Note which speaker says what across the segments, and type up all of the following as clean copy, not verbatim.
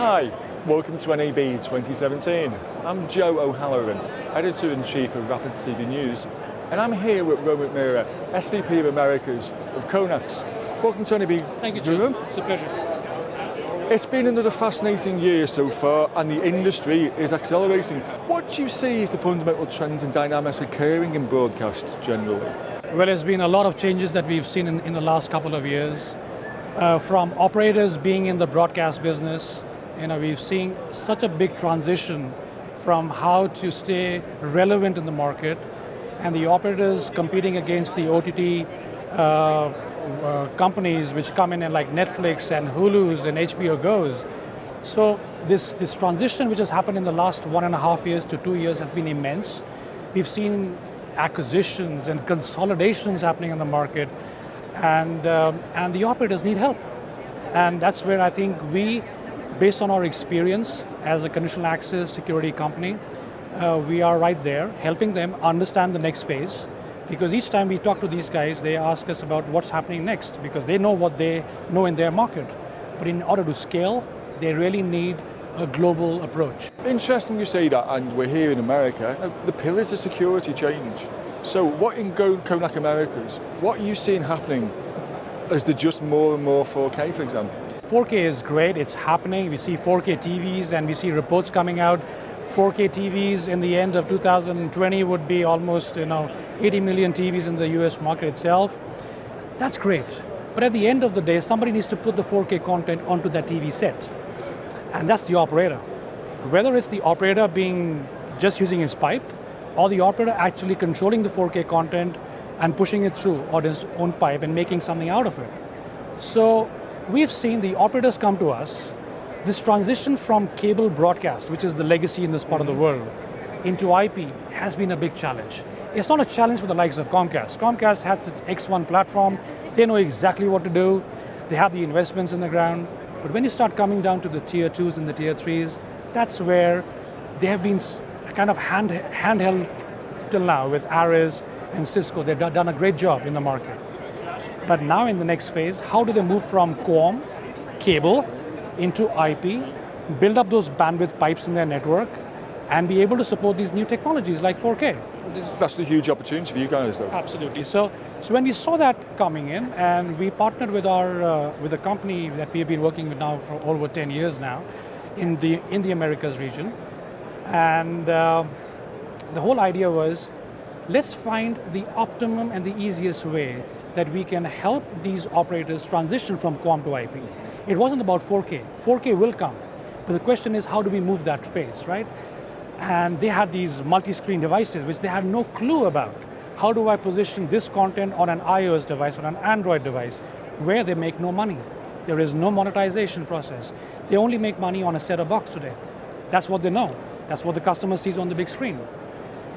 Speaker 1: Hi, welcome to NAB 2017. I'm Joe O'Halloran, Editor-in-Chief of Rapid TV News, and I'm here with Rohit Mehra, SVP of Americas of Conax. Welcome to NAB.
Speaker 2: Thank you, Joe. It's a pleasure.
Speaker 1: It's been another fascinating year so far, and the industry is accelerating. What do you see as the fundamental trends and dynamics occurring in broadcast generally?
Speaker 2: Well, there's been a lot of changes that we've seen in the last couple of years. From operators being in the broadcast business, we've seen such a big transition from how to stay relevant in the market, and the operators competing against the OTT companies which come in like Netflix and Hulu's and HBO Go's. So this transition which has happened in the last 1.5 years to 2 years has been immense. We've seen acquisitions and consolidations happening in the market, and the operators need help. And that's where I think we, based on our experience as a conditional access security company, we are right there helping them understand the next phase. Because each time we talk to these guys, they ask us about what's happening next, because they know what they know in their market. But in order to scale, they really need a global approach.
Speaker 1: Interesting you say that, and we're here in America. The pillars of security change. So what in Conax Americas, what are you seeing happening as there just more and more 4K, for example?
Speaker 2: 4K is great, it's happening. We see 4K TVs and we see reports coming out. 4K TVs in the end of 2020 would be almost 80 million TVs in the US market itself. That's great. But at the end of the day, somebody needs to put the 4K content onto that TV set. And that's the operator. Whether it's the operator being just using his pipe, or the operator actually controlling the 4K content and pushing it through on his own pipe and making something out of it. So we've seen the operators come to us. This transition from cable broadcast, which is the legacy in this part of the world, into IP has been a big challenge. It's not a challenge for the likes of Comcast. Comcast has its X1 platform. They know exactly what to do. They have the investments in the ground. But when you start coming down to the tier 2s and the tier 3s, that's where they have been kind of handheld till now with Ares and Cisco. They've done a great job in the market. But now in the next phase, how do they move from QAM, cable, into IP, build up those bandwidth pipes in their network, and be able to support these new technologies like 4K.
Speaker 1: That's the huge opportunity for you guys, though.
Speaker 2: Absolutely. So when we saw that coming in, and we partnered with with a company that we have been working with now for over 10 years now, in the Americas region, and the whole idea was, let's find the optimum and the easiest way that we can help these operators transition from QAM to IP. It wasn't about 4K. 4K will come, but the question is, how do we move that phase, right? And they had these multi-screen devices, which they had no clue about. How do I position this content on an iOS device, on an Android device, where they make no money? There is no monetization process. They only make money on a set-top box today. That's what they know. That's what the customer sees on the big screen.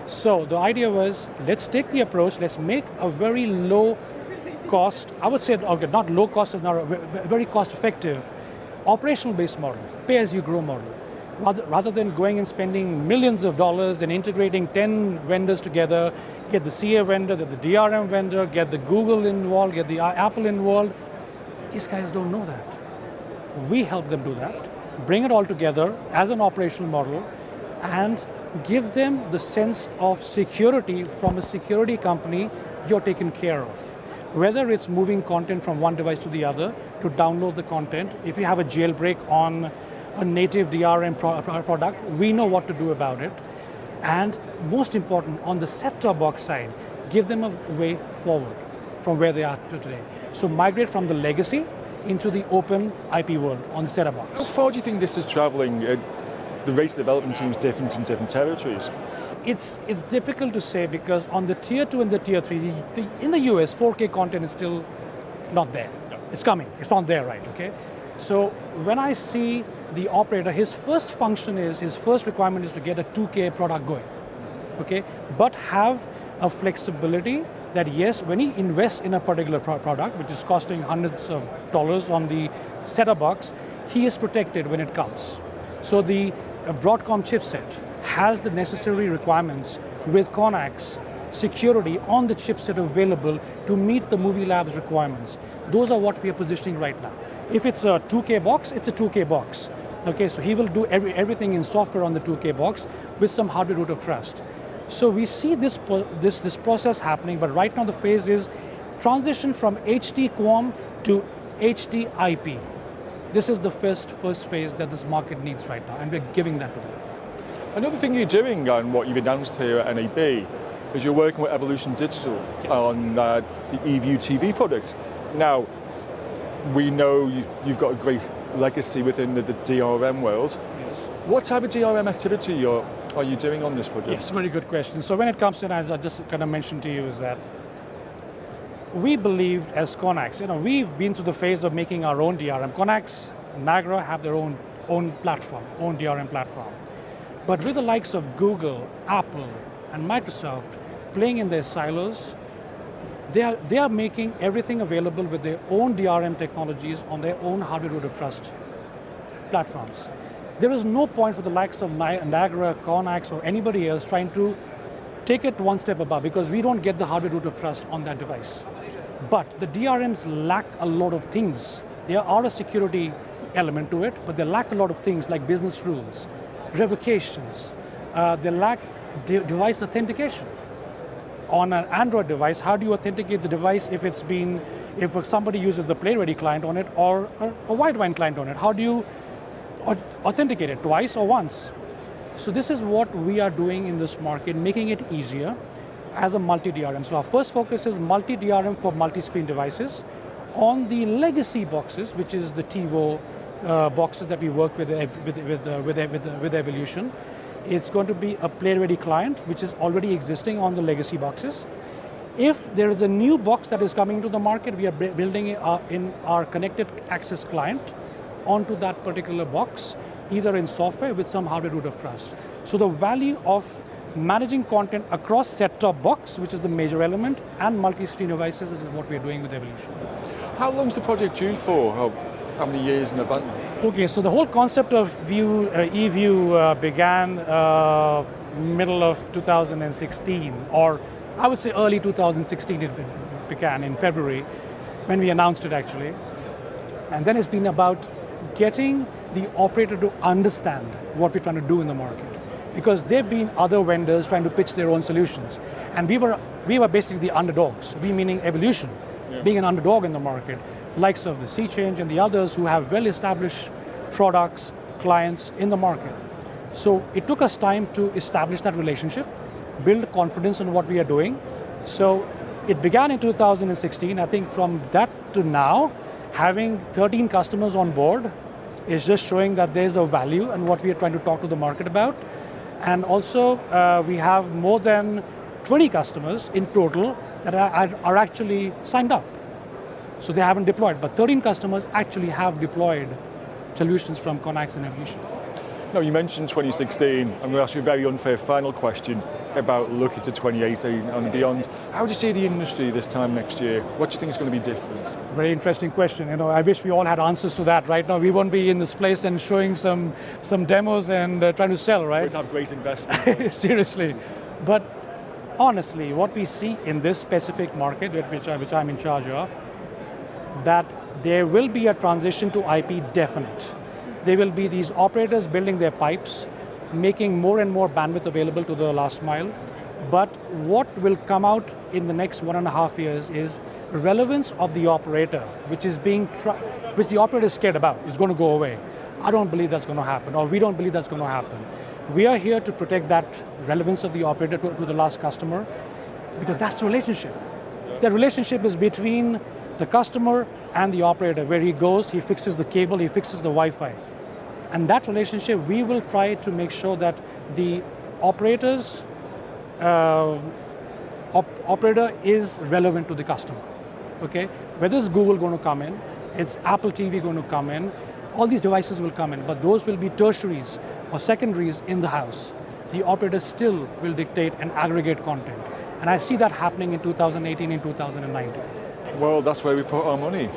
Speaker 2: So the idea was, let's take the approach, let's make a very low cost, I would say, okay, not low cost, is not a very cost effective, operational based model, pay as you grow model. Rather than going and spending millions of dollars and integrating 10 vendors together, get the CA vendor, get the DRM vendor, get the Google involved, get the Apple involved. These guys don't know that. We help them do that, bring it all together as an operational model, and give them the sense of security from a security company you're taken care of. Whether it's moving content from one device to the other to download the content, if you have a jailbreak on a native DRM product, we know what to do about it. And most important, on the set-top box side, give them a way forward from where they are today. So migrate from the legacy into the open IP world on the set-top box.
Speaker 1: How far do you think this is traveling? The rate of development seems different in different territories.
Speaker 2: It's difficult to say, because on the tier 2 and the tier 3, in the US, 4K content is still not there. No. It's coming, it's not there, right, okay? So when I see the operator, his first requirement is to get a 2K product going, okay? But have a flexibility that yes, when he invests in a particular product, which is costing hundreds of dollars on the set-top box, he is protected when it comes. So the Broadcom chipset has the necessary requirements with Conax security on the chipset available to meet the movie lab's requirements. Those are what we are positioning right now. If it's a 2K box, it's a 2K box. Okay, so he will do everything in software on the 2K box with some hardware root of trust. So we see this process happening, but right now the phase is transition from HD QAM to HD IP. This is the first phase that this market needs right now, and we're giving that to them.
Speaker 1: Another thing you're doing, and what you've announced here at NAB, is you're working with Evolution Digital on the eView TV products. Now, we know you've got a great legacy within the DRM world.
Speaker 2: Yes.
Speaker 1: What type of DRM activity are you doing on this project?
Speaker 2: Yes, very good question. So when it comes to, as I just kind of mentioned to you, is that we believed as Conax, we've been through the phase of making our own DRM. Conax, Nagra have their own platform, own DRM platform. But with the likes of Google, Apple, and Microsoft playing in their silos, they are making everything available with their own DRM technologies on their own hardware root of trust platforms. There is no point for the likes of Nagra, Conax, or anybody else trying to take it one step above, because we don't get the hardware root of trust on that device. But the DRMs lack a lot of things. There are a security element to it, but they lack a lot of things like business rules, revocations. They lack device authentication. On an Android device, how do you authenticate the device if somebody uses the PlayReady client on it or a Widevine client on it? How do you authenticate it, twice or once? So this is what we are doing in this market, making it easier as a multi-DRM. So our first focus is multi-DRM for multi-screen devices on the legacy boxes, which is the TiVo boxes that we work with Evolution. It's going to be a PlayReady client, which is already existing on the legacy boxes. If there is a new box that is coming to the market, we are building it in our connected access client onto that particular box, either in software with some hardware root of trust. So the value of managing content across set-top box, which is the major element, and multi-screen devices is what we're doing with Evolution.
Speaker 1: How long's the project due for? How many years in advance?
Speaker 2: Okay, so the whole concept of eView began middle of 2016, or I would say early 2016 it began in February, when we announced it actually. And then it's been about getting the operator to understand what we're trying to do in the market. Because there have been other vendors trying to pitch their own solutions. And we were basically the underdogs, we meaning Evolution, being an underdog in the market, likes of the Sea Change and the others who have well-established products, clients in the market. So it took us time to establish that relationship, build confidence in what we are doing. So it began in 2016. I think from that to now, having 13 customers on board is just showing that there's a value in what we are trying to talk to the market about. And also, we have more than 20 customers in total that are actually signed up. So they haven't deployed, but 13 customers actually have deployed solutions from Conax and Evolution.
Speaker 1: Now, you mentioned 2016. I'm going to ask you a very unfair final question about looking to 2018 and beyond. How do you see the industry this time next year? What do you think is going to be different?
Speaker 2: Very interesting question. I wish we all had answers to that. Right now, we won't be in this place and showing some demos and trying to sell, right?
Speaker 1: We'd have great investments.
Speaker 2: Seriously. But honestly, what we see in this specific market, which I'm in charge of, that there will be a transition to IP definite. There will be these operators building their pipes, making more and more bandwidth available to the last mile. But what will come out in the next 1.5 years is relevance of the operator, which the operator is scared about, is going to go away. I don't believe that's going to happen, or we don't believe that's going to happen. We are here to protect that relevance of the operator to the last customer, because that's the relationship. The relationship is between the customer and the operator. Where he goes, he fixes the cable, he fixes the Wi-Fi. And that relationship, we will try to make sure that the operator is relevant to the customer, okay? Whether it's Google going to come in, it's Apple TV going to come in, all these devices will come in, but those will be tertiaries or secondaries in the house. The operator still will dictate and aggregate content. And I see that happening in 2018 and 2019.
Speaker 1: Well, that's where we put our money.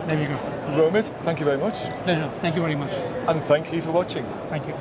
Speaker 2: There you go.
Speaker 1: Rohit, thank you very much.
Speaker 2: Pleasure. Thank you very much.
Speaker 1: And thank you for watching.
Speaker 2: Thank you.